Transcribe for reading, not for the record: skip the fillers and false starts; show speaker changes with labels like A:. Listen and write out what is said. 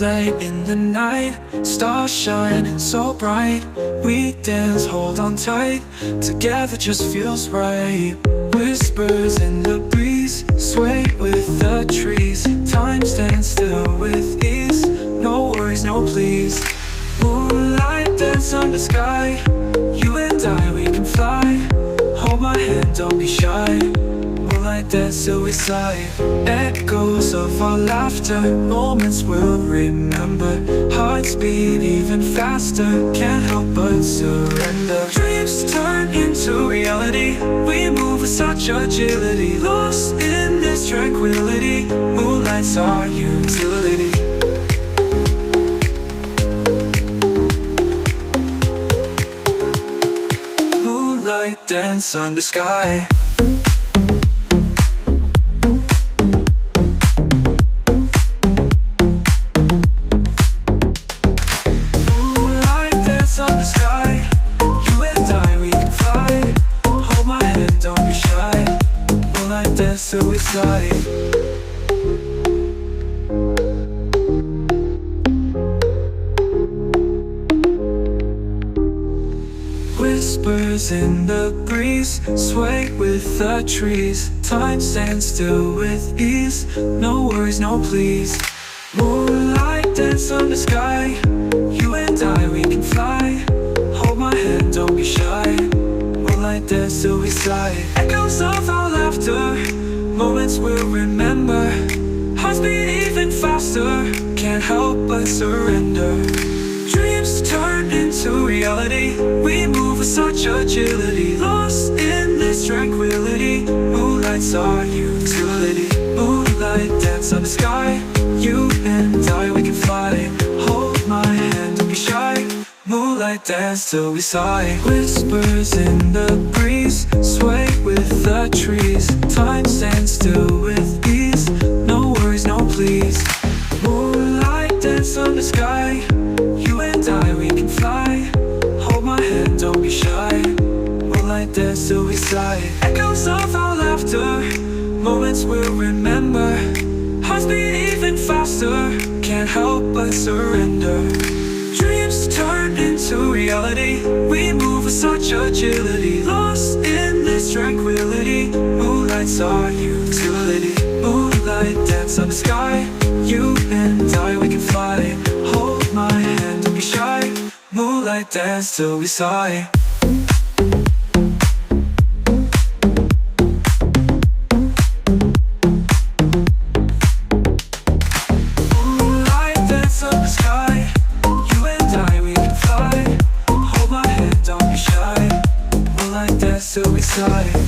A: late in the night, stars shine so bright. We dance, hold on tight, together just feels right. Whispers in the breeze, sway with the trees. Time stands still with ease, no worries, no please. Moonlight dance on the sky, you and I, we can fly. Hold my hand, don't be shy. Moonlight dance till we sigh. Echoes of our laughter, moments we'll remember. Hearts beat even faster, can't help but surrender. Dreams turn into reality, we move with such agility. Lost in this tranquility, moonlight's our utility. Moonlight dance on the sky. Suicide. Whispers in the breeze, sway with the trees. Time stands still with ease, no worries, no please. Moonlight dance on the sky, you and I, we can fly. Hold my hand, don't be shy. Moonlight dance till we sigh. Echoes of our laughter, moments we'll remember. Hearts beat even faster, can't help but surrender. Dreams turn into reality, we move with such agility. Lost in this tranquility, moonlight's our utility. Moonlight dance on the sky, you and I, we can fly. Hold my hand, don't be shy. Moonlight dance till we sigh. Whispers in the breeze, sway with the trees. Time stands still with ease, no worries, no please. Moonlight dance on the sky, you and I, we can fly. Hold my hand, don't be shy. Moonlight dance till we sigh. Echoes of our laughter, moments we'll remember. Hearts beat even faster, can't help but surrender. Dreams turn into reality, we move with such agility. Lost in this tranquility, moonlight's our utility. Moonlight dance on the sky, you and I, we can fly. Hold my hand, don't be shy. Moonlight dance till we sigh. Suicide.